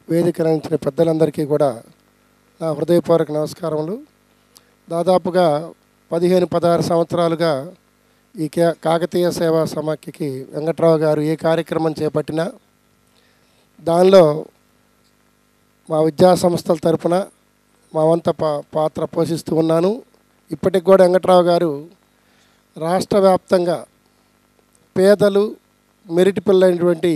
వేదిక రంచిన పెద్దలందరికీ కూడా నా హృదయపూర్వక నమస్కారములు. దాదాపుగా 15-16 సంవత్సరాలుగా ఈ కాకతీయ సేవా సమాఖ్యకి వెంకట్రావు గారు ఏ కార్యక్రమం చేపట్టినా దానిలో మా విద్యా సంస్థల తరపున మా వంత పాత్ర పోషిస్తూ ఉన్నాను. ఇప్పటికి కూడా వెంకట్రావు గారు రాష్ట్ర వ్యాప్తంగా పేదలు మెరిట్ పిల్లైనటువంటి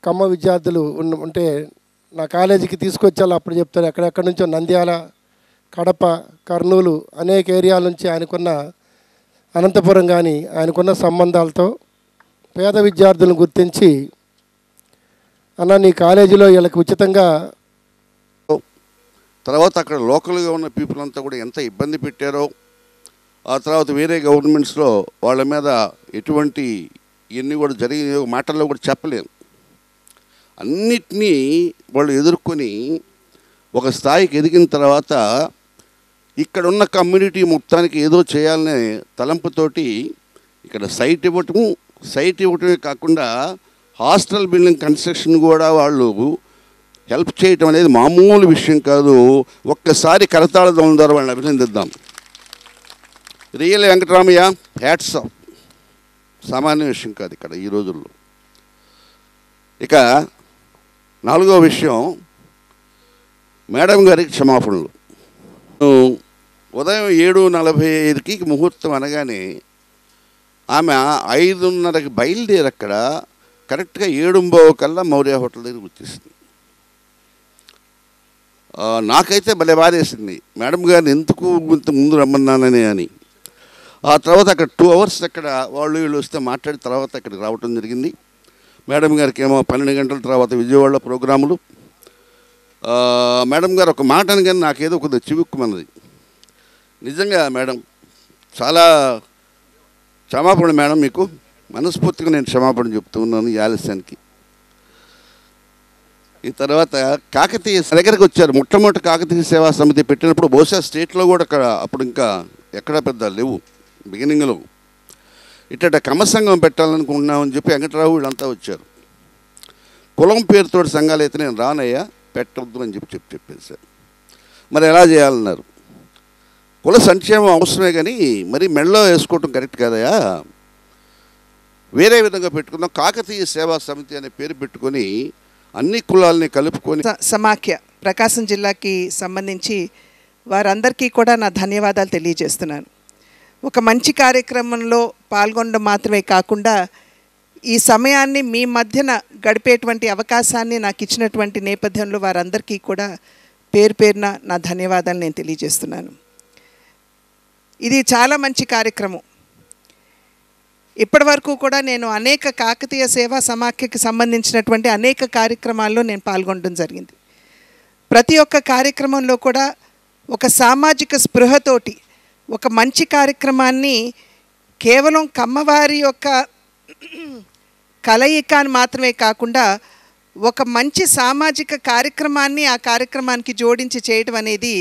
కమ్మ విద్యార్థులు ఉంటే నా కాలేజీకి తీసుకొచ్చాలో అప్పుడు చెప్తారు. ఎక్కడెక్కడి నుంచో నంద్యాల, కడప, కర్నూలు అనేక ఏరియాల నుంచి ఆయనకున్న అనంతపురం కానీ ఆయనకున్న సంబంధాలతో పేద విద్యార్థులను గుర్తించి అన్న నీ కాలేజీలో వీళ్ళకి ఉచితంగా తర్వాత అక్కడ లోకల్గా ఉన్న పీపుల్ అంతా కూడా ఎంత ఇబ్బంది పెట్టారో ఆ తర్వాత వేరే గవర్నమెంట్స్లో వాళ్ళ మీద ఎటువంటి ఇవన్నీ కూడా జరిగిన మాటల్లో కూడా చెప్పలేము. అన్నిటినీ వాళ్ళు ఎదుర్కొని ఒక స్థాయికి ఎదిగిన తర్వాత ఇక్కడ ఉన్న కమ్యూనిటీ మొత్తానికి ఏదో చేయాలనే తలంపుతోటి ఇక్కడ సైట్ ఇవ్వటమే కాకుండా హాస్టల్ బిల్డింగ్ కన్స్ట్రక్షన్ కూడా వాళ్ళు హెల్ప్ చేయటం అనేది మామూలు విషయం కాదు. ఒక్కసారి కరతాళ ధ్వనుల ద్వారా వాళ్ళని అభినందిద్దాం. Real Venkataramaiah hats off. సామాన్య విషయం కాదు ఇక్కడ ఈ రోజుల్లో. ఇక 4వ విషయం మేడం గారికి క్షమాపణలు. ఉదయం 7:45కి ముహూర్తం అనగానే ఆమె 5:30కి బయలుదేరి అక్కడ కరెక్ట్గా 7:15 కల్లా మౌర్య హోటల్ దగ్గర వచ్చేసింది. నాకైతే భలే బాధేసింది మేడం గారిని ఎందుకు ఇంత ముందు రమ్మన్నానని అని. ఆ తర్వాత అక్కడ 2 అవర్స్ అక్కడ వాళ్ళు వీళ్ళు వస్తే మాట్లాడిన తర్వాత అక్కడికి రావటం జరిగింది. మేడం గారికి ఏమో 12 గంటల తర్వాత విజయవాడలో ప్రోగ్రాములు. మేడం గారు ఒక మాట అనగానే నాకేదో కొద్దిగా చివుక్కుమన్నది. నిజంగా మేడం చాలా క్షమాపణ మేడం, మీకు మనస్ఫూర్తిగా నేను క్షమాపణ చెప్తూ ఉన్నాను ఈ ఆలస్యానికి. ఈ తర్వాత కాకతీయ దగ్గరికి వచ్చారు. మొట్టమొదటి కాకతీయ సేవా సమితి పెట్టినప్పుడు బహుశా స్టేట్లో కూడా అప్పుడు ఇంకా ఎక్కడ పెద్ద లేవు. బిగినింగ్లో ఇట్ట కమసంఘం పెట్టాలనుకుంటున్నామని చెప్పి వెంకటరావు వీళ్ళంతా వచ్చారు. కులం పేరుతో సంఘాలు అయితే నేను రానయ్యా పెట్టవద్దు అని చెప్పేశారు. మరి ఎలా చేయాలన్నారు. కుల సంక్షేమం అవసరమే కానీ మరి మెడలో వేసుకోవటం కరెక్ట్ కాదయా, వేరే విధంగా పెట్టుకుందాం, కాకతీయ సేవా సమితి అనే పేరు పెట్టుకొని అన్ని కులాలని కలుపుకొని. సమాఖ్య ప్రకాశం జిల్లాకి సంబంధించి వారందరికీ కూడా నా ధన్యవాదాలు తెలియజేస్తున్నాను. ఒక మంచి కార్యక్రమంలో పాల్గొనడం మాత్రమే కాకుండా ఈ సమయాన్ని మీ మధ్యన గడిపేటువంటి అవకాశాన్ని నాకు ఇచ్చినటువంటి నేపథ్యంలో వారందరికీ కూడా పేరున నా ధన్యవాదాలు నేను తెలియజేస్తున్నాను. ఇది చాలా మంచి కార్యక్రమం. ఇప్పటి వరకు కూడా నేను అనేక కాకతీయ సేవా సమాఖ్యకి సంబంధించినటువంటి అనేక కార్యక్రమాల్లో నేను పాల్గొనడం జరిగింది. ప్రతి ఒక్క కార్యక్రమంలో కూడా ఒక సామాజిక స్పృహతోటి ఒక మంచి కార్యక్రమాన్ని కేవలం కమ్మవారి యొక్క కలయిక అని మాత్రమే కాకుండా ఒక మంచి సామాజిక కార్యక్రమాన్ని ఆ కార్యక్రమానికి జోడించి చేయడం అనేది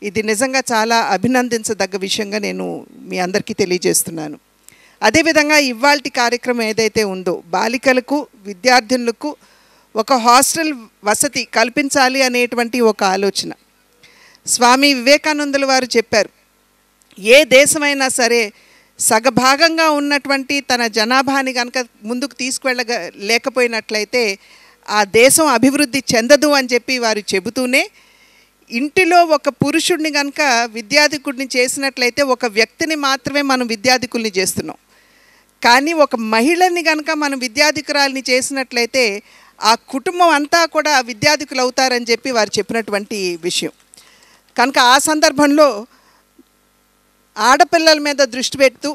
ఇది నిజంగా చాలా అభినందించదగ్గ విషయంగా నేను మీ అందరికీ తెలియజేస్తున్నాను. అదేవిధంగా ఇవాల్టి కార్యక్రమం ఏదైతే ఉందో బాలికలకు విద్యార్థినులకు ఒక హాస్టల్ వసతి కల్పించాలి అనేటువంటి ఒక ఆలోచన. స్వామి వివేకానందుల వారు చెప్పారు, ఏ దేశమైనా సరే సగభాగంగా ఉన్నటువంటి తన జనాభాని కనుక ముందుకు లేకపోయినట్లయితే ఆ దేశం అభివృద్ధి చెందదు అని చెప్పి వారు చెబుతూనే, ఇంటిలో ఒక పురుషుడిని కనుక విద్యాధికుడిని చేసినట్లయితే ఒక వ్యక్తిని మాత్రమే మనం విద్యాధికుల్ని చేస్తున్నాం. కానీ ఒక మహిళని కనుక మనం విద్యాధికురాలని చేసినట్లయితే ఆ కుటుంబం అంతా కూడా విద్యాధికులు అవుతారని చెప్పి వారు చెప్పినటువంటి విషయం. కనుక ఆ సందర్భంలో ఆడపిల్లల మీద దృష్టి పెడుతూ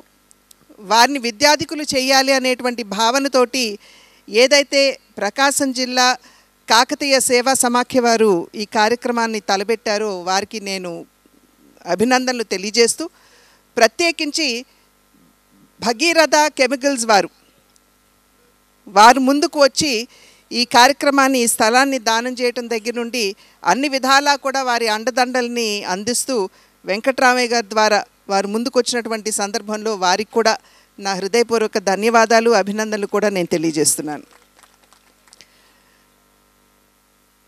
వారిని విద్యాధికులు చేయాలి అనేటువంటి భావనతోటి ఏదైతే ప్రకాశం జిల్లా కాకతీయ సేవా సమాఖ్య వారు ఈ కార్యక్రమాన్ని తలపెట్టారో వారికి నేను అభినందనలు తెలియజేస్తూ, ప్రత్యేకించి భగీరథ కెమికల్స్ వారు ముందుకు వచ్చి ఈ కార్యక్రమాన్ని, ఈ స్థలాన్ని దానం చేయటం దగ్గర నుండి అన్ని విధాలా కూడా వారి అండదండల్ని అందిస్తూ వెంకట్రామయ్య గారి ద్వారా వారు ముందుకు వచ్చినటువంటి సందర్భంలో వారికి కూడా నా హృదయపూర్వక ధన్యవాదాలు, అభినందనలు కూడా నేను తెలియజేస్తున్నాను.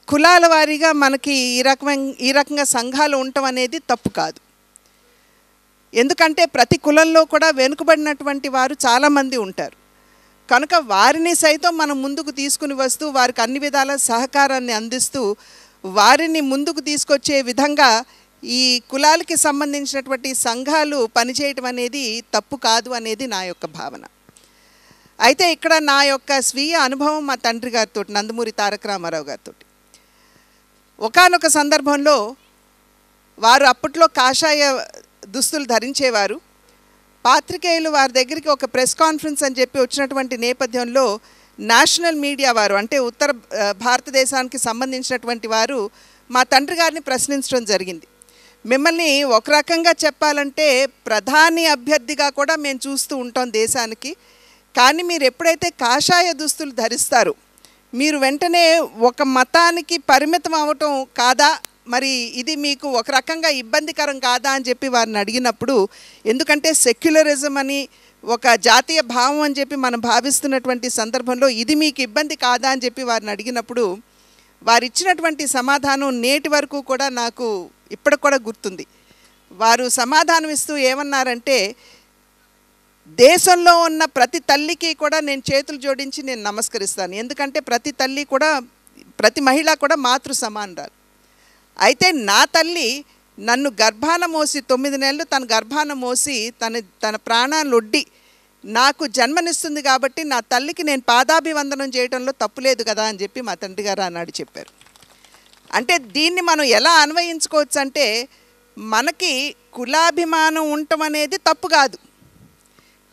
కులాల వారీగా మనకి ఈ రకంగా సంఘాలు ఉండటం అనేది తప్పు కాదు. ఎందుకంటే ప్రతి కులంలో కూడా వెనుకబడినటువంటి వారు చాలామంది ఉంటారు. కనుక వారిని సైతం మనం ముందుకు తీసుకుని వస్తూ వారికి అన్ని విధాల సహకారాన్ని అందిస్తూ వారిని ముందుకు తీసుకొచ్చే విధంగా ఈ కులాలకి సంబంధించినటువంటి సంఘాలు పనిచేయటం అనేది తప్పు కాదు అనేది నా యొక్క భావన. అయితే ఇక్కడ నా యొక్క స్వీయ అనుభవం మా తండ్రి గారితో, నందమూరి తారక రామారావు గారితో. ఒకానొక సందర్భంలో వారు అప్పట్లో కాషాయ దుస్తులు ధరించేవారు. పాత్రికేయులు వారి దగ్గరికి ఒక ప్రెస్ కాన్ఫరెన్స్ అని చెప్పి వచ్చినటువంటి నేపథ్యంలో నేషనల్ మీడియా వారు, అంటే ఉత్తర భారతదేశానికి సంబంధించినటువంటి వారు మా తండ్రి గారిని ప్రశ్నించడం జరిగింది. మిమ్మల్ని ఒక రకంగా చెప్పాలంటే ప్రధాని అభ్యర్థిగా కూడా మేము చూస్తూ ఉంటాం దేశానికి, కానీ మీరు ఎప్పుడైతే కాషాయ దుస్తులు ధరిస్తారో మీరు వెంటనే ఒక మతానికి పరిమితం అవ్వటం కాదా, మరి ఇది మీకు ఒక రకంగా ఇబ్బందికరం కాదా అని చెప్పి వారిని అడిగినప్పుడు, ఎందుకంటే సెక్యులరిజం అని ఒక జాతీయ భావం అని చెప్పి మనం భావిస్తున్నటువంటి సందర్భంలో ఇది మీకు ఇబ్బంది కాదా అని చెప్పి వారిని అడిగినప్పుడు వారు ఇచ్చినటువంటి సమాధానం నేటి వరకు కూడా నాకు ఇప్పటికి కూడా గుర్తుంది. వారు సమాధానం ఇస్తూ ఏమన్నారంటే, దేశంలో ఉన్న ప్రతి తల్లికి కూడా నేను చేతులు జోడించి నేను నమస్కరిస్తాను, ఎందుకంటే ప్రతి తల్లి కూడా, ప్రతి మహిళ కూడా మాతృ సమానురాలు. అయితే నా తల్లి నన్ను గర్భాన మోసి 9 నెలలు తన గర్భాన మోసి తన ప్రాణాలు ఒడ్డి నాకు జన్మనిస్తుంది కాబట్టి నా తల్లికి నేను పాదాభివందనం చేయడంలో తప్పులేదు కదా అని చెప్పి మా తండ్రి గారు ఆనాడు చెప్పారు. అంటే దీన్ని మనం ఎలా అన్వయించుకోవచ్చు అంటే, మనకి కులాభిమానం ఉండటం అనేది తప్పు కాదు,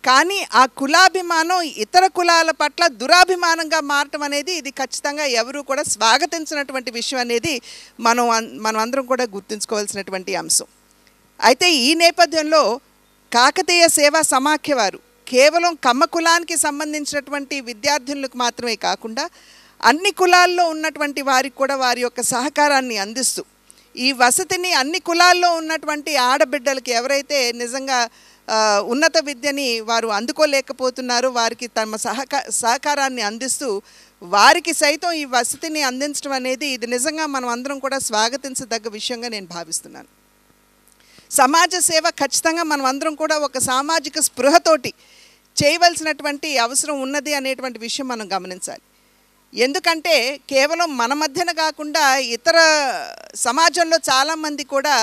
కానీ ఆ కులాభిమానం ఇతర కులాల పట్ల దురాభిమానంగా మారటం అనేది ఇది ఖచ్చితంగా ఎవరు కూడా స్వాగతించినటువంటి విషయం అనేది మనం అందరం కూడా గుర్తుంచుకోవాల్సినటువంటి అంశం. అయితే ఈ నేపథ్యంలో కాకతీయ సేవా సమాఖ్య వారు కేవలం కమ్మ కులానికి సంబంధించినటువంటి విద్యార్థులకు మాత్రమే కాకుండా అన్ని కులాల్లో ఉన్నటువంటి వారికి కూడా వారి యొక్క సహకారాన్ని అందిస్తూ ఈ వసతిని అన్ని కులాల్లో ఉన్నటువంటి ఆడబిడ్డలకి ఎవరైతే నిజంగా ఉన్నత విద్యని వారు అందుకోలేకపోతున్నారో వారికి తమ సహకారాన్ని అందిస్తూ వారికి సైతం ఈ వసతిని అందించడం అనేది ఇది నిజంగా మనం అందరం కూడా స్వాగతించదగ్గ విషయంగా నేను భావిస్తున్నాను. సమాజ సేవ ఖచ్చితంగా మనం అందరం కూడా ఒక సామాజిక స్పృహతోటి చేయవలసినటువంటి అవసరం ఉన్నది అనేటువంటి విషయం మనం గమనించాలి. ఎందుకంటే కేవలం మన మధ్యన కాకుండా ఇతర సమాజంలో చాలామంది కూడా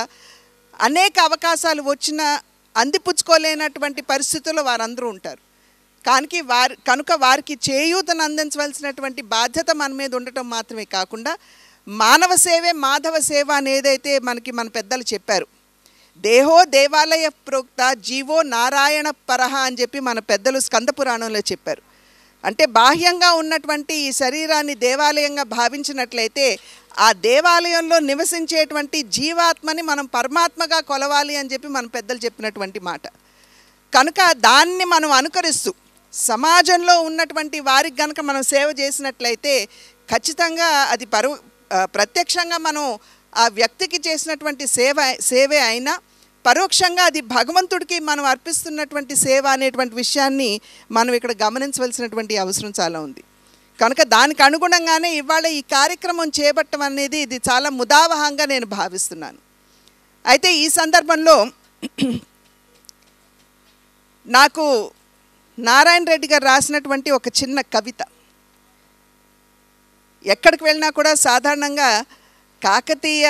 అనేక అవకాశాలు వచ్చినా అందిపుచ్చుకోలేనటువంటి పరిస్థితుల్లో వారందరూ ఉంటారు. కనుక వారికి చేయూతను అందించవలసినటువంటి బాధ్యత మన మీద ఉండటం మాత్రమే కాకుండా మానవ సేవే మాధవ సేవ అనేదైతే మన పెద్దలు చెప్పారు, దేహో దేవాలయ ప్రోక్త జీవో నారాయణ పరహ అని చెప్పి మన పెద్దలు స్కంద పురాణంలో చెప్పారు. అంటే బాహ్యంగా ఉన్నటువంటి ఈ శరీరాన్ని దేవాలయంగా భావించినట్లయితే ఆ దేవాలయంలో నివసించేటువంటి జీవాత్మని మనం పరమాత్మగా కొలవాలి అని చెప్పి మన పెద్దలు చెప్పినటువంటి మాట. కనుక దాన్ని మనం అనుకరిస్తూ సమాజంలో ఉన్నటువంటి వారికి కనుక మనం సేవ చేసినట్లయితే ఖచ్చితంగా అది ప్రత్యక్షంగా మనం ఆ వ్యక్తికి చేసినటువంటి సేవే అయినా పరోక్షంగా అది భగవంతుడికి మనం అర్పిస్తున్నటువంటి సేవ అనేటువంటి విషయాన్ని మనం ఇక్కడ గమనించవలసినటువంటి అవసరం చాలా ఉంది. కనుక దానికి అనుగుణంగానే ఇవాళ ఈ కార్యక్రమం చేపట్టడం అనేది ఇది చాలా ముదావహంగా నేను భావిస్తున్నాను. అయితే ఈ సందర్భంలో నాకు నారాయణ రెడ్డి గారు రాసినటువంటి ఒక చిన్న కవిత, ఎక్కడికి వెళ్ళినా కూడా సాధారణంగా కాకతీయ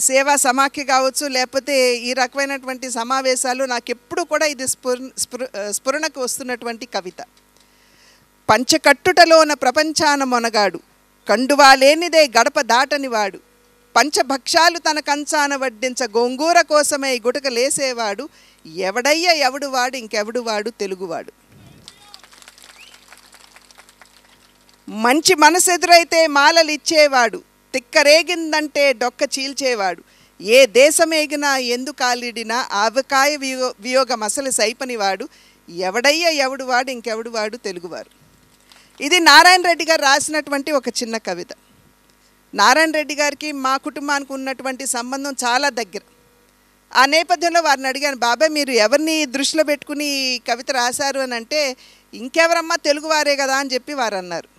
సేవా సమాఖ్య కావచ్చు, లేకపోతే ఈ రకమైనటువంటి సమావేశాలు నాకు ఎప్పుడు కూడా ఇది స్ఫురణకు వస్తున్నటువంటి కవిత. పంచకట్టుటలోన ప్రపంచాన మొనగాడు, కండువాలేనిదే గడప దాటనివాడు, పంచభక్షాలు తన కంచాన వడ్డించ గోంగూర కోసమై గుటక లేసేవాడు, ఎవడయ్య ఎవడు వాడు ఇంకెవడు వాడు తెలుగువాడు. మంచి మనసెదురైతే మాలలు ఇచ్చేవాడు, తిక్కరేగిందంటే డొక్క చీల్చేవాడు, ఏ దేశమేగినా ఎందుకాలిడినా ఆవకాయ వియోగం అసలు సైపనివాడు, ఎవడయ్య ఎవడు వాడు ఇంకెవడు వాడు తెలుగువారు. ఇది నారాయణ రెడ్డి గారు రాసినటువంటి ఒక చిన్న కవిత. నారాయణ రెడ్డి గారికి మా కుటుంబానికి ఉన్నటువంటి సంబంధం చాలా దగ్గర. ఆ నేపథ్యంలో వారిని అడిగాను, బాబాయ్ మీరు ఎవరిని దృష్టిలో పెట్టుకుని కవిత రాశారు అని అంటే, ఇంకెవరమ్మా తెలుగువారే కదా అని చెప్పి వారు అన్నారు.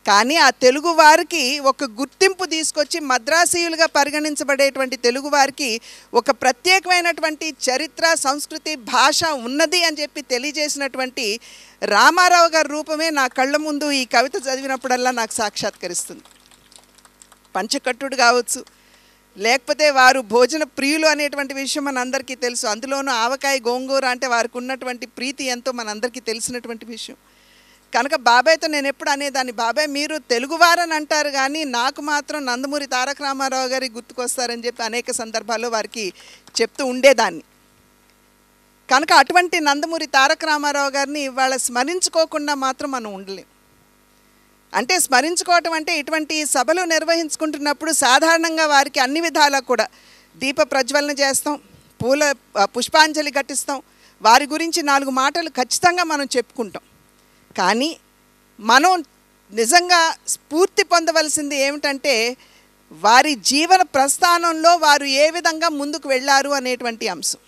కానీ ఆ తెలుగు వారికి ఒక గుర్తింపు తీసుకొచ్చి మద్రాసీయులుగా పరిగణించబడేటువంటి తెలుగువారికి ఒక ప్రత్యేకమైనటువంటి చరిత్ర, సంస్కృతి, భాష ఉన్నది అని చెప్పి తెలియజేసినటువంటి రామారావు గారి రూపమే నా కళ్ళ ముందు ఈ కవిత చదివినప్పుడల్లా నాకు సాక్షాత్కరిస్తుంది. పంచకట్టుడు కావచ్చు, లేకపోతే వారు భోజన ప్రియులు అనేటువంటి విషయం మనందరికీ తెలుసు. అందులోనూ ఆవకాయ గోంగూర అంటే వారికి ఉన్నటువంటి ప్రీతి ఎంతో మనందరికీ తెలిసినటువంటి విషయం. కనుక బాబాయ్తో నేను ఎప్పుడు అనేదాన్ని, బాబాయ్ మీరు తెలుగువారని అంటారు కానీ నాకు మాత్రం నందమూరి తారక రామారావు గారి గుర్తుకొస్తారని చెప్పి అనేక సందర్భాల్లో వారికి చెప్తూ ఉండేదాన్ని. కనుక అటువంటి నందమూరి తారక రామారావు గారిని ఇవాళ స్మరించుకోకుండా మాత్రం మనం ఉండలేం. అంటే స్మరించుకోవటం అంటే ఇటువంటి సభలు నిర్వహించుకుంటున్నప్పుడు సాధారణంగా వారికి అన్ని విధాలా కూడా దీప ప్రజ్వలన చేస్తాం, పుష్పాంజలి ఘటిస్తాం, వారి గురించి 4 మాటలు ఖచ్చితంగా మనం చెప్పుకుంటాం. కానీ మనం నిజంగా స్ఫూర్తి పొందవలసింది ఏమిటంటే వారి జీవన ప్రస్థానంలో వారు ఏ విధంగా ముందుకు వెళ్ళారు అనేటువంటి అంశం.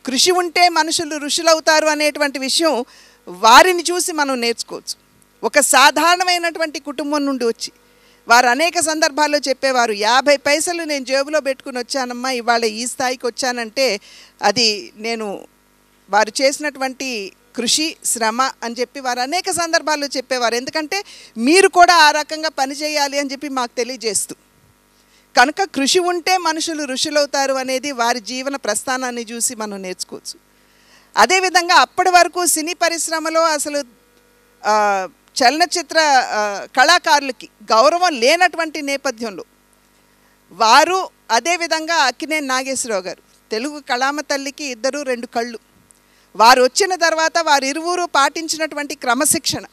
కృషి ఉంటే మనుషులు ఋషులవుతారు అనేటువంటి విషయం వారిని చూసి మనం నేర్చుకోవచ్చు. ఒక సాధారణమైనటువంటి కుటుంబం నుండి వచ్చి వారు అనేక సందర్భాల్లో చెప్పేవారు, 50 పైసలు నేను జేబులో పెట్టుకుని వచ్చానమ్మా, ఇవాళ ఈ స్థాయికి వచ్చానంటే అది నేను వారు చేసినటువంటి కృషి, శ్రమ అని చెప్పి వారు అనేక సందర్భాల్లో చెప్పేవారు. ఎందుకంటే మీరు కూడా ఆ రకంగా పనిచేయాలి అని చెప్పి మాకు తెలియజేస్తూ. కనుక కృషి ఉంటే మనుషులు ఋషులవుతారు అనేది వారి జీవన ప్రస్థానాన్ని చూసి మనం నేర్చుకోవచ్చు. అదేవిధంగా అప్పటి వరకు సినీ పరిశ్రమలో అసలు చలనచిత్ర కళాకారులకి గౌరవం లేనటువంటి నేపథ్యంలో వారు, అదేవిధంగా అక్కినేని నాగేశ్వరరావు గారు, తెలుగు కళామ తల్లికి 2 కళ్ళు, వారు వచ్చిన తర్వాత వారిరువురు పాటించినటువంటి క్రమశిక్షణ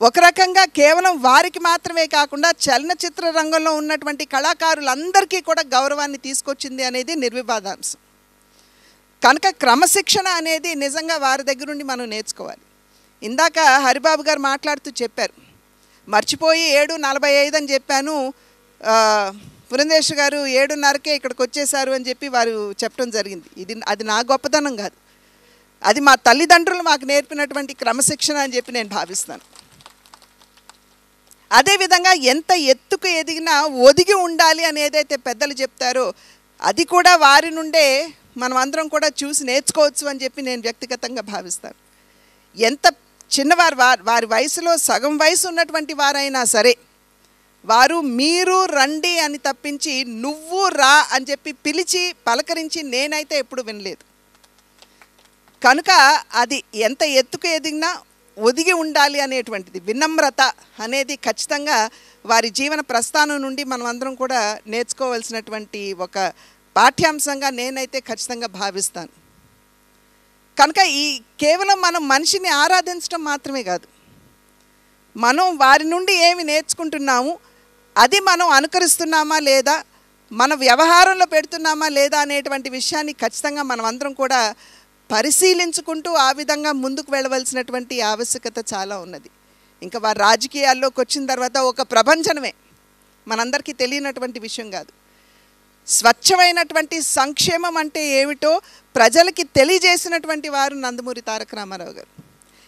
ఒక రకంగా కేవలం వారికి మాత్రమే కాకుండా చలనచిత్ర రంగంలో ఉన్నటువంటి కళాకారులందరికీ కూడా గౌరవాన్ని తీసుకొచ్చింది అనేది నిర్వివాదాంశం. కనుక క్రమశిక్షణ అనేది నిజంగా వారి దగ్గర నుండి మనం నేర్చుకోవాలి. ఇందాక హరిబాబు గారు మాట్లాడుతూ చెప్పారు, మర్చిపోయి 7:45 అని చెప్పాను, పురంధేశ్వరి గారు 7:30కే ఇక్కడికి వచ్చేసారు అని చెప్పి వారు చెప్పడం జరిగింది. అది నా గొప్పతనం కాదు, అది మా తల్లిదండ్రులు మాకు నేర్పినటువంటి క్రమశిక్షణ అని చెప్పి నేను భావిస్తాను. అదేవిధంగా ఎంత ఎత్తుకు ఎదిగినా ఒదిగి ఉండాలి అని ఏదైతే పెద్దలు చెప్తారో అది కూడా వారి నుండే మనం అందరం కూడా చూసి నేర్చుకోవచ్చు అని చెప్పి నేను వ్యక్తిగతంగా భావిస్తాను. ఎంత చిన్నవారు, వారి వయసులో సగం వయసు ఉన్నటువంటి వారైనా సరే వారు మీరు రండి అని తప్పించి నువ్వు రా అని చెప్పి పిలిచి పలకరించి నేనైతే ఎప్పుడు వినలేదు. కనుక అది ఎంత ఎత్తుకు ఎదిగినా ఒదిగి ఉండాలి అనేటువంటిది, వినమ్రత అనేది ఖచ్చితంగా వారి జీవన ప్రస్థానం నుండి మనం అందరం కూడా నేర్చుకోవాల్సినటువంటి ఒక పాఠ్యాంశంగా నేనైతే ఖచ్చితంగా భావిస్తాను. కనుక ఈ కేవలం మనం మనిషిని ఆరాధించడం మాత్రమే కాదు, మనం వారి నుండి ఏమి నేర్చుకుంటున్నాము, అది మనం అనుకరిస్తున్నామా లేదా, మన వ్యవహారంలో పెడుతున్నామా లేదా అనేటువంటి విషయాన్ని ఖచ్చితంగా మనం అందరం కూడా పరిశీలించుకుంటూ ఆ విధంగా ముందుకు వెళ్ళవలసినటువంటి ఆవశ్యకత చాలా ఉన్నది. ఇంకా వారు రాజకీయాల్లోకి వచ్చిన తర్వాత ఒక ప్రభంజనమే, మనందరికీ తెలియనటువంటి విషయం కాదు. స్వచ్ఛమైనటువంటి సంక్షేమం అంటే ఏమిటో ప్రజలకి తెలియజేసినటువంటి వారు నందమూరి తారక రామారావు గారు.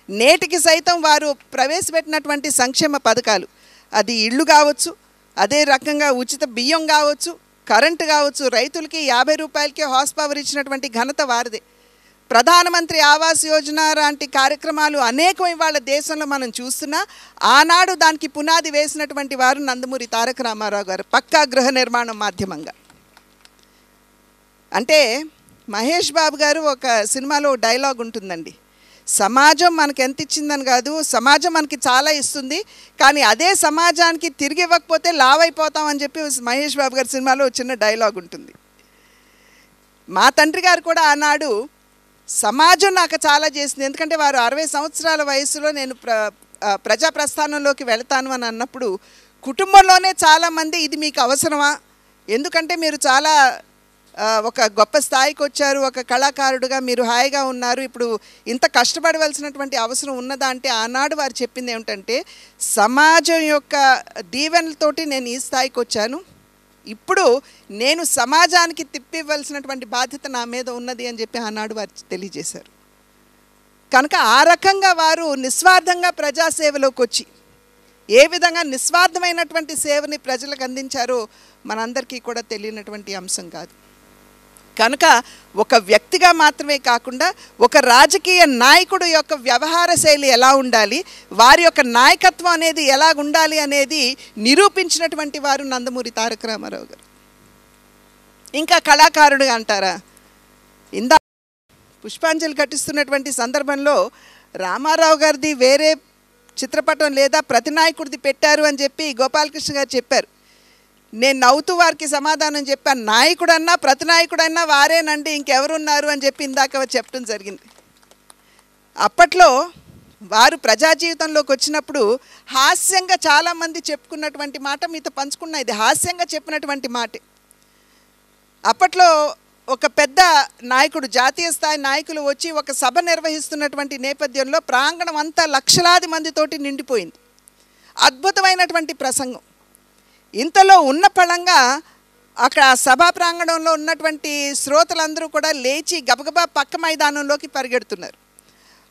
నేటికి సైతం వారు ప్రవేశపెట్టినటువంటి సంక్షేమ పథకాలు, అది ఇళ్ళు కావచ్చు, అదే రకంగా ఉచిత బియ్యం కావచ్చు, కరెంటు కావచ్చు, రైతులకి 50 రూపాయలకే హార్స్ పవర్ ఇచ్చినటువంటి ఘనత వారిదే. ప్రధానమంత్రి ఆవాస్ యోజన లాంటి కార్యక్రమాలు అనేకం ఇవాళ దేశంలో మనం చూస్తున్నా, ఆనాడు దానికి పునాది వేసినటువంటి వారు నందమూరి తారక రామారావు గారు, పక్కా గృహ నిర్మాణం మాధ్యమంగా. అంటే మహేష్ బాబు గారు ఒక సినిమాలో డైలాగ్ ఉంటుందండి, సమాజం మనకు ఎంత ఇచ్చిందని కాదు, సమాజం మనకి చాలా ఇస్తుంది, కానీ అదే సమాజానికి తిరిగి ఇవ్వకపోతే లావైపోతాం అని చెప్పి మహేష్ బాబు గారి సినిమాలో చిన్న డైలాగ్ ఉంటుంది. మా తండ్రి గారు కూడా ఆనాడు సమాజం నాకు చాలా చేసింది, ఎందుకంటే వారు 60 సంవత్సరాల వయసులో నేను ప్రజా ప్రస్థానంలోకి వెళతాను అని అన్నప్పుడు కుటుంబంలోనే చాలామంది ఇది మీకు అవసరమా, ఎందుకంటే మీరు చాలా ఒక గొప్ప స్థాయికి వచ్చారు, ఒక కళాకారుడుగా మీరు హాయిగా ఉన్నారు, ఇప్పుడు ఇంత కష్టపడవలసినటువంటి అవసరం ఉన్నదా అంటే ఆనాడు వారు చెప్పింది ఏమిటంటే, సమాజం యొక్క దీవెనలతోటి నేను ఈ స్థాయికి వచ్చాను, ఇప్పుడు నేను సమాజానికి తిప్పివ్వాల్సినటువంటి బాధ్యత నా మీద ఉన్నది అని చెప్పి ఆనాడు వారు తెలియజేశారు. కనుక ఆ రకంగా వారు నిస్వార్థంగా ప్రజాసేవలోకి వచ్చి ఏ విధంగా నిస్వార్థమైనటువంటి సేవని ప్రజలకు అందించారో మనందరికీ కూడా తెలియనటువంటి అంశం కాదు. కనుక ఒక వ్యక్తిగా మాత్రమే కాకుండా ఒక రాజకీయ నాయకుడు యొక్క వ్యవహార శైలి ఎలా ఉండాలి, వారి యొక్క నాయకత్వం అనేది ఎలా ఉండాలి అనేది నిరూపించినటువంటి వారు నందమూరి తారక రామారావు గారు. ఇంకా కళాకారుడు అంటారా, ఇందా పుష్పాంజలి ఘటిస్తున్నటువంటి సందర్భంలో రామారావు గారిది వేరే చిత్రపటం లేదా ప్రతి నాయకుడిది పెట్టారు అని చెప్పి గోపాలకృష్ణ గారు చెప్పారు. నేను నవ్వుతూ వారికి సమాధానం చెప్పాను, నాయకుడన్నా ప్రతి నాయకుడన్నా వారేనండి, ఇంకెవరున్నారు అని చెప్పి ఇందాక చెప్పడం జరిగింది. అప్పట్లో వారు ప్రజా జీవితంలోకి వచ్చినప్పుడు హాస్యంగా చాలామంది చెప్పుకున్నటువంటి మాట మీతో పంచుకున్నా, ఇది హాస్యంగా చెప్పినటువంటి మాట. అప్పట్లో ఒక పెద్ద నాయకుడు, జాతీయ స్థాయి నాయకులు వచ్చి ఒక సభ నిర్వహిస్తున్నటువంటి నేపథ్యంలో ప్రాంగణం అంతా లక్షలాది మందితోటి నిండిపోయింది. అద్భుతమైనటువంటి ప్రసంగం. ఇంతలో ఉన్న పళంగా అక్కడ సభా ప్రాంగణంలో ఉన్నటువంటి శ్రోతలందరూ కూడా లేచి గబగబా పక్క మైదానంలోకి పరిగెడుతున్నారు.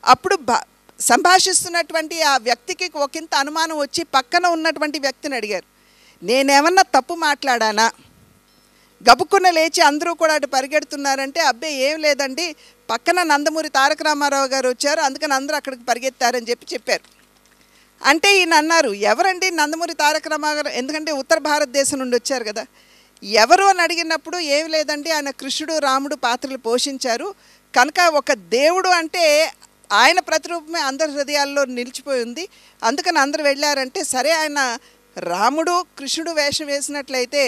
అప్పుడు సంభాషిస్తున్నటువంటి ఆ వ్యక్తికి ఒకంత అనుమానం వచ్చి పక్కన ఉన్నటువంటి వ్యక్తిని అడిగారు, నేనేమన్నా తప్పు మాట్లాడానా? గబుక్కున లేచి అందరూ కూడా అటు పరిగెడుతున్నారంటే, అబ్బే ఏం లేదండి, పక్కన నందమూరి తారక రామారావు గారు వచ్చారు, అందుకని అందరూ అక్కడికి పరిగెత్తారని చెప్పారు. అంటే ఈయన అన్నారు, ఎవరండి నందమూరి తారక రామారావు గారు, ఎందుకంటే ఉత్తర భారతదేశం నుండి వచ్చారు కదా, ఎవరు అని అడిగినప్పుడు ఏం లేదండి, ఆయన కృష్ణుడు రాముడు పాత్రలు పోషించారు, కనుక ఒక దేవుడు అంటే ఆయన ప్రతిరూపమే అందరి హృదయాల్లో నిలిచిపోయి ఉంది, అందుకని అందరూ వెళ్ళారంటే, సరే ఆయన రాముడు కృష్ణుడు వేషం వేసినట్లయితే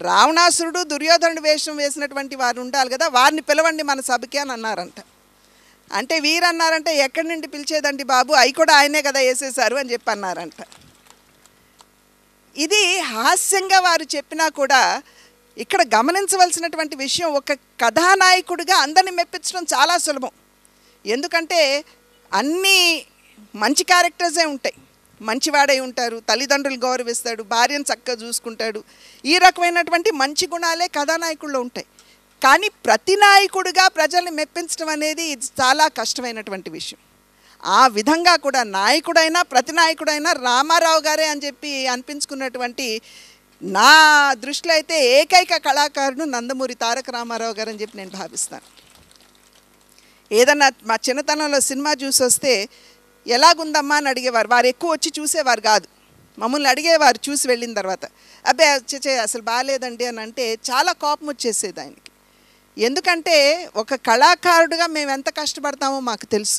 రావణాసురుడు దుర్యోధనుడు వేషం వేసినటువంటి వారు ఉండాలి కదా, వారిని పిలవండి మన సభకి అని అన్నారంట. అంటే వీరన్నారంటే, ఎక్కడి నుండి పిలిచేదండి బాబు, అవి కూడా ఆయనే కదా వేసేశారు అని చెప్పి అన్నారంట. ఇది హాస్యంగా వారు చెప్పినా కూడా ఇక్కడ గమనించవలసినటువంటి విషయం, ఒక కథానాయకుడిగా అందరిని మెప్పించడం చాలా సులభం. ఎందుకంటే అన్నీ మంచి క్యారెక్టర్సే ఉంటాయి, మంచివాడై ఉంటారు, తల్లిదండ్రులు గౌరవిస్తాడు, భార్యను చక్కగా చూసుకుంటాడు, ఈ రకమైనటువంటి మంచి గుణాలే కథానాయకుల్లో ఉంటాయి. కానీ ప్రతి నాయకుడిగా ప్రజల్ని మెప్పించడం అనేది ఇది చాలా కష్టమైనటువంటి విషయం. ఆ విధంగా కూడా నాయకుడైనా ప్రతి నాయకుడైనా రామారావు గారే అని చెప్పి అనిపించుకున్నటువంటి నా దృష్టిలో అయితే ఏకైక కళాకారుడు నందమూరి తారక రామారావు గారు అని చెప్పి నేను భావిస్తాను. ఏదన్నా మా చిన్నతనంలో సినిమా చూసి వస్తే ఎలాగుందమ్మా అని అడిగేవారు, వారు ఎక్కువ వచ్చి చూసేవారు కాదు, మమ్మల్ని అడిగేవారు చూసి వెళ్ళిన తర్వాత, అబ్బే చే అసలు బాగాలేదండి అని అంటే చాలా కోపం వచ్చేసేది ఆయనకి. ఎందుకంటే ఒక కళాకారుడిగా మేము ఎంత కష్టపడతామో మాకు తెలుసు.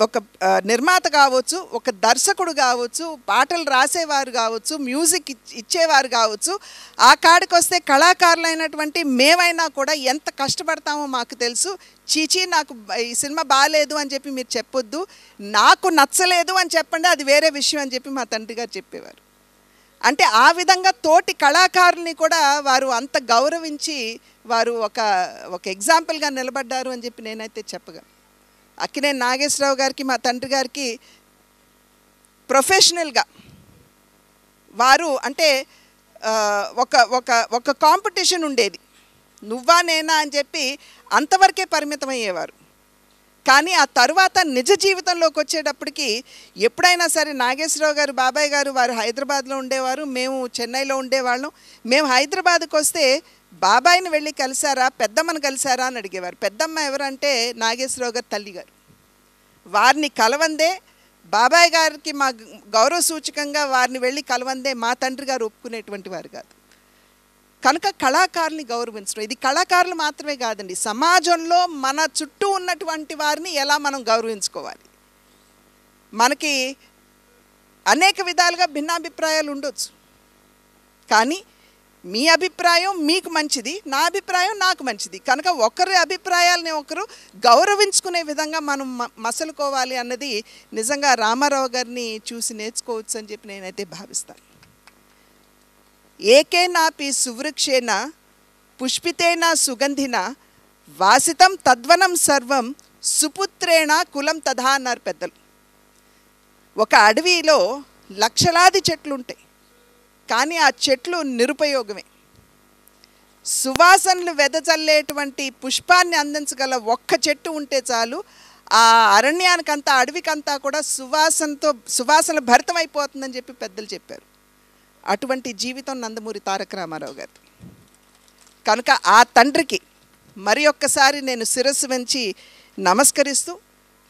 ఒక నిర్మాత కావచ్చు, ఒక దర్శకుడు కావచ్చు, పాటలు రాసేవారు కావచ్చు, మ్యూజిక్ ఇచ్చేవారు కావచ్చు, ఆ కాడికి వస్తే కళాకారులైనటువంటి మేమైనా కూడా ఎంత కష్టపడతామో మాకు తెలుసు. చీచీ నాకు ఈ సినిమా బాగాలేదు అని చెప్పి మీరు చెప్పొద్దు, నాకు నచ్చలేదు అని చెప్పండి, అది వేరే విషయం అని చెప్పి మా తండ్రి గారు చెప్పేవారు. అంటే ఆ విధంగా తోటి కళాకారుల్ని కూడా వారు అంత గౌరవించి వారు ఒక ఎగ్జాంపుల్గా నిలబడ్డారు అని చెప్పి నేనైతే చెప్పగలను. అక్కినేని నాగేశ్వరరావు గారికి మా తండ్రి గారికి ప్రొఫెషనల్గా వారు అంటే ఒక కాంపిటీషన్ ఉండేది, నువ్వా నేనా అని చెప్పి అంతవరకే పరిమితమయ్యేవారు. కానీ ఆ తరువాత నిజ జీవితంలోకి వచ్చేటప్పటికి ఎప్పుడైనా సరే నాగేశ్వరరావు గారు, బాబాయ్ గారు వారు హైదరాబాద్లో ఉండేవారు, మేము చెన్నైలో ఉండేవాళ్ళం. మేము హైదరాబాద్కి వస్తే బాబాయ్ని వెళ్ళి కలిశారా, పెద్దమ్మని కలిశారా అని అడిగేవారు. పెద్దమ్మ ఎవరంటే నాగేశ్వరరావు గారు తల్లి గారు. వారిని కలవందే బాబాయ్ గారికి మా గౌరవ సూచకంగా వారిని వెళ్ళి కలవందే మా తండ్రి గారు ఒప్పుకునేటువంటి వారు కాదు. కనుక కళాకారుల్ని గౌరవించడం, ఇది కళాకారులు మాత్రమే కాదండి, సమాజంలో మన చుట్టూ ఉన్నటువంటి వారిని ఎలా మనం గౌరవించుకోవాలి. మనకి అనేక విధాలుగా భిన్నాభిప్రాయాలు ఉండొచ్చు, కానీ మీ అభిప్రాయం మీకు మంచిది, నా అభిప్రాయం నాకు మంచిది. కనుక ఒకరి అభిప్రాయాలని ఒకరు గౌరవించుకునే విధంగా మనం మసలుకోవాలి అన్నది నిజంగా రామారావు గారిని చూసి నేర్చుకోవచ్చు అని చెప్పి నేనైతే భావిస్తాను. ఏకేనాపి సువృక్షేణ పుష్పితేన సుగంధిన వాసితం తద్వనం సర్వం సుపుత్రేణ కులం తథా అన్నారు పెద్దలు. ఒక అడవిలో లక్షలాది చెట్లు ఉంటాయి, కానీ ఆ చెట్లు నిరుపయోగమే. సువాసనలు వెదజల్లేటువంటి పుష్పాన్ని అందించగల ఒక్క చెట్టు ఉంటే చాలు, ఆ అరణ్యానికంతా అడవికంతా కూడా సువాసన భరితం అయిపోతుందని చెప్పి పెద్దలు చెప్పారు. అటువంటి జీవితం నందమూరి తారక రామారావు గారు. కనుక ఆ తండ్రికి మరి ఒక్కసారి నేను శిరస్సు వంచి నమస్కరిస్తూ,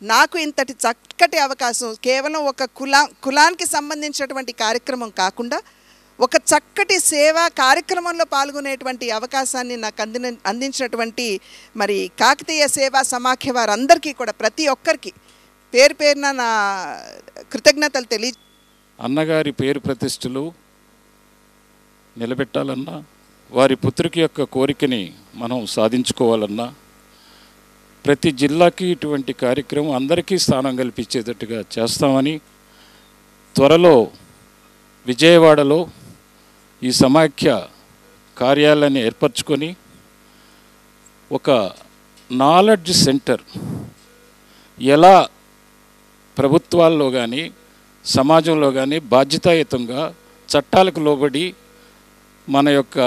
నాకు ఇంతటి చక్కటి అవకాశం కేవలం ఒక కులానికి సంబంధించినటువంటి కార్యక్రమం కాకుండా ఒక చక్కటి సేవా కార్యక్రమంలో పాల్గొనేటువంటి అవకాశాన్ని నాకు అందించినటువంటి మరి కాకతీయ సేవా సమాఖ్య వారందరికీ కూడా ప్రతి ఒక్కరికి పేరు పేరున నా కృతజ్ఞతలు అన్నగారి పేరు ప్రతిష్టలు నిలబెట్టాలన్నా, వారి పుత్రికి యొక్క కోరికని మనం సాధించుకోవాలన్నా ప్రతి జిల్లాకి ఇటువంటి కార్యక్రమం అందరికీ స్థానం కల్పించేటట్టుగా చేస్తామని, త్వరలో విజయవాడలో ఈ సమాఖ్య కార్యాలయాన్ని ఏర్పరచుకొని ఒక నాలెడ్జ్ సెంటర్ ఎలా ప్రభుత్వాల్లో కానీ సమాజంలో కానీ బాధ్యతాయుతంగా చట్టాలకు లోబడి మన యొక్క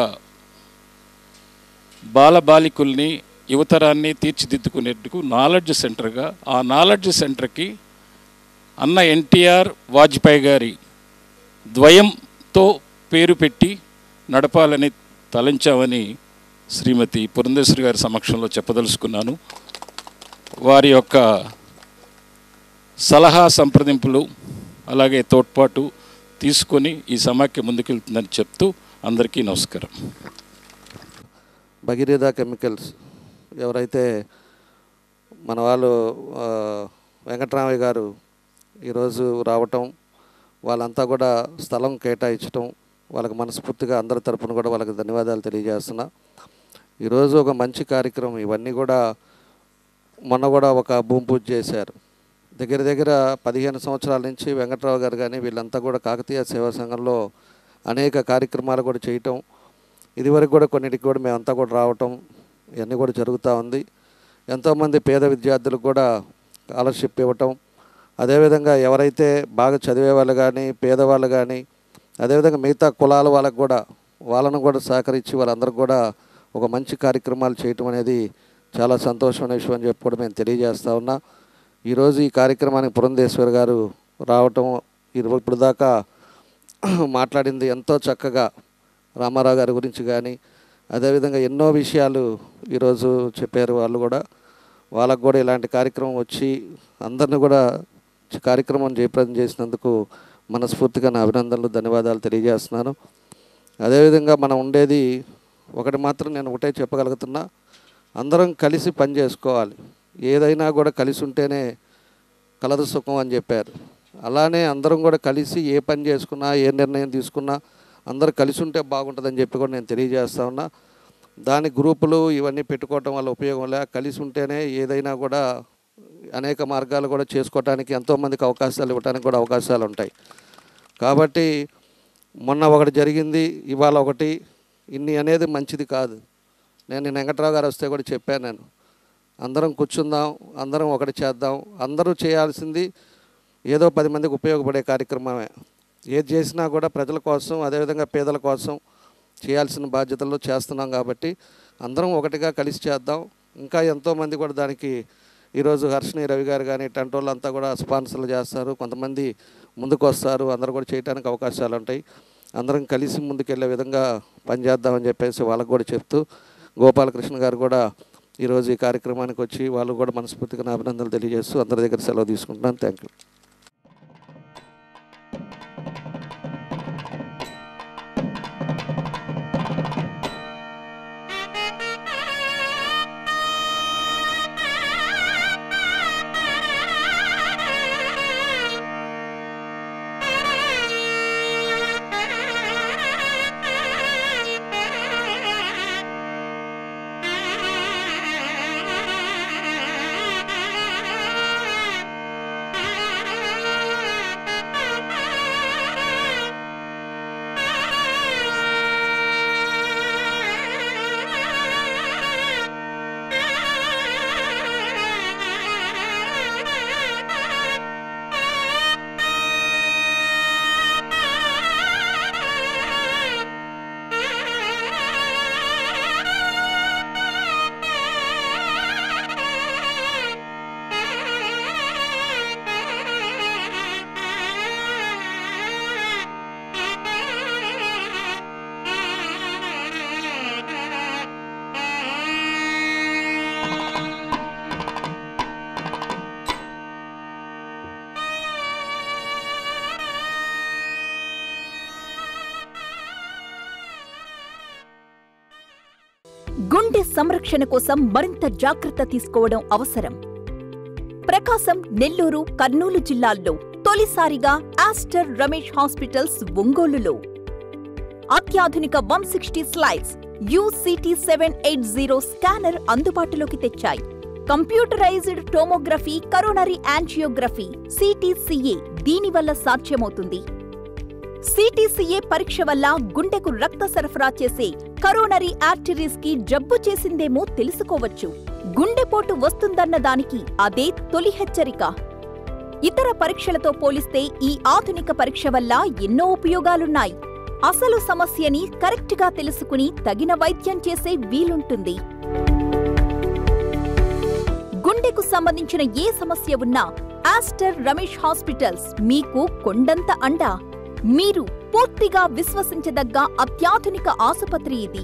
బాలబాలికల్ని యువతరాన్ని తీర్చిదిద్దుకునేందుకు నాలెడ్జ్ సెంటర్గా, ఆ నాలెడ్జ్ సెంటర్కి అన్న ఎన్టీఆర్ వాజ్పేయి గారి ద్వయంతో పేరు పెట్టి నడపాలని తలంచామని శ్రీమతి పురంధేశ్వరి గారి సమక్షంలో చెప్పదలుచుకున్నాను. వారి యొక్క సలహా సంప్రదింపులు అలాగే తోడ్పాటు తీసుకొని ఈ సమాఖ్య ముందుకెళ్తుందని చెప్తూ అందరికీ నమస్కారం. భగీరథ కెమికల్స్ ఎవరైతే మన వాళ్ళు వెంకటరామయ్య గారు ఈరోజు రావటం, వాళ్ళంతా కూడా స్థలం కేటాయించటం, వాళ్ళకి మనస్ఫూర్తిగా అందరి తరపున కూడా వాళ్ళకి ధన్యవాదాలు తెలియజేస్తున్నా. ఈరోజు ఒక మంచి కార్యక్రమం, ఇవన్నీ కూడా మొన్న కూడా ఒక భూమి పూజ చేశారు. దగ్గర దగ్గర 15 సంవత్సరాల నుంచి వెంకటరావు గారు కానీ వీళ్ళంతా కూడా కాకతీయ సేవా సంఘంలో అనేక కార్యక్రమాలు కూడా చేయటం, ఇదివరకు కూడా కొన్నిటికి కూడా మేమంతా కూడా రావటం ఇవన్నీ కూడా జరుగుతూ ఉంది. ఎంతోమంది పేద విద్యార్థులకు కూడా స్కాలర్షిప్ ఇవ్వటం, అదేవిధంగా ఎవరైతే బాగా చదివే వాళ్ళు కానీ పేదవాళ్ళు కానీ అదేవిధంగా మిగతా కులాల వాళ్ళకు కూడా వాళ్ళను కూడా సహకరించి వాళ్ళందరికీ కూడా ఒక మంచి కార్యక్రమాలు చేయటం అనేది చాలా సంతోషమైన విషయం అని చెప్పి కూడా మేము తెలియజేస్తూ ఉన్నా. ఈరోజు ఈ కార్యక్రమానికి పురంధేశ్వరి గారు రావటం, ఇప్పుడు దాకా మాట్లాడింది ఎంతో చక్కగా రామారావు గారి గురించి కానీ అదేవిధంగా ఎన్నో విషయాలు ఈరోజు చెప్పారు. వాళ్ళు కూడా వాళ్ళకు కూడా ఇలాంటి కార్యక్రమం వచ్చి అందరిని కూడా కార్యక్రమం జయప్రదం చేసినందుకు మనస్ఫూర్తిగా నా అభినందనలు ధన్యవాదాలు తెలియజేస్తున్నాను. అదేవిధంగా మనం ఉండేది ఒకటి మాత్రం నేను ఒకటే చెప్పగలుగుతున్నా, అందరం కలిసి పని చేసుకోవాలి. ఏదైనా కూడా కలిసి ఉంటేనే కలదు సుఖం అని చెప్పారు. అలానే అందరం కూడా కలిసి ఏ పని చేసుకున్నా ఏ నిర్ణయం తీసుకున్నా అందరూ కలిసి ఉంటే బాగుంటుందని చెప్పి కూడా నేను తెలియజేస్తా ఉన్నా. దాని గ్రూపులు ఇవన్నీ పెట్టుకోవటం వల్ల ఉపయోగం లే, కలిసి ఉంటేనే ఏదైనా కూడా అనేక మార్గాలు కూడా చేసుకోవడానికి ఎంతోమందికి అవకాశాలు ఇవ్వడానికి కూడా అవకాశాలు ఉంటాయి. కాబట్టి మొన్న ఒకటి జరిగింది, ఇవాళ ఒకటి, ఇన్ని అనేది మంచిది కాదు. నేను వెంకట్రావు గారు వస్తే కూడా చెప్పాను, నేను అందరం కూర్చుందాం, అందరం ఒకటి చేద్దాం. అందరూ చేయాల్సింది ఏదో 10 మందికి ఉపయోగపడే కార్యక్రమమే. ఏది చేసినా కూడా ప్రజల కోసం అదేవిధంగా పేదల కోసం చేయాల్సిన బాధ్యతలు చేస్తున్నాం. కాబట్టి అందరం ఒకటిగా కలిసి చేద్దాం. ఇంకా ఎంతోమంది కూడా దానికి ఈరోజు హర్షిని రవి గారు కానీ ఇట్లాంటి వాళ్ళంతా కూడా స్పాన్సర్లు చేస్తారు, కొంతమంది ముందుకు వస్తారు, అందరూ కూడా చేయడానికి అవకాశాలు ఉంటాయి. అందరం కలిసి ముందుకెళ్ళే విధంగా పనిచేద్దామని చెప్పేసి వాళ్ళకు కూడా చెప్తూ, గోపాలకృష్ణ గారు కూడా ఈరోజు ఈ కార్యక్రమానికి వచ్చి వాళ్ళు కూడా మనస్ఫూర్తిగా నా అభినందనలు తెలియజేస్తూ అందరి దగ్గర సెలవు తీసుకుంటున్నాను. Thank you. గుండె సంరక్షణ కోసం మరింత జాగ్రత్త తీసుకోవడం అవసరం. ప్రకాశం, నెల్లూరు, కర్నూలు జిల్లాల్లో తొలిసారిగా ఆస్టర్ రమేష్ హాస్పిటల్స్ ఒంగోలులో అత్యాధునిక 160 స్లైడ్స్ UCT 780 స్కానర్ అందుబాటులోకి తెచ్చాయి. Computerised tomography, coronary angiography, CTCA దీనివల్ల సాధ్యమవుతుంది. CTCA పరీక్ష వల్ల గుండెకు రక్త సరఫరా చేసే కరోనరీ ఆర్టరీస్ కి జబ్బు చేసిందేమో తెలుసుకోవచ్చు. గుండెపోటు వస్తుందన్న దానికి అదే తొలి హెచ్చరిక. ఇతర పరీక్షలతో పోలిస్తే ఈ ఆధునిక పరీక్ష వల్ల ఎన్నో ఉపయోగాలున్నాయి. అసలు సమస్యని కరెక్ట్గా తెలుసుకుని తగిన వైద్యం చేసే వీలుంటుంది. గుండెకు సంబంధించిన ఏ సమస్య ఉన్నా ఆస్టర్ రమేష్ హాస్పిటల్స్ మీకు కొండంత అండ. మీరు పూర్తిగా విశ్వసించదగ్గ అత్యాధునిక ఆసుపత్రి ఇది.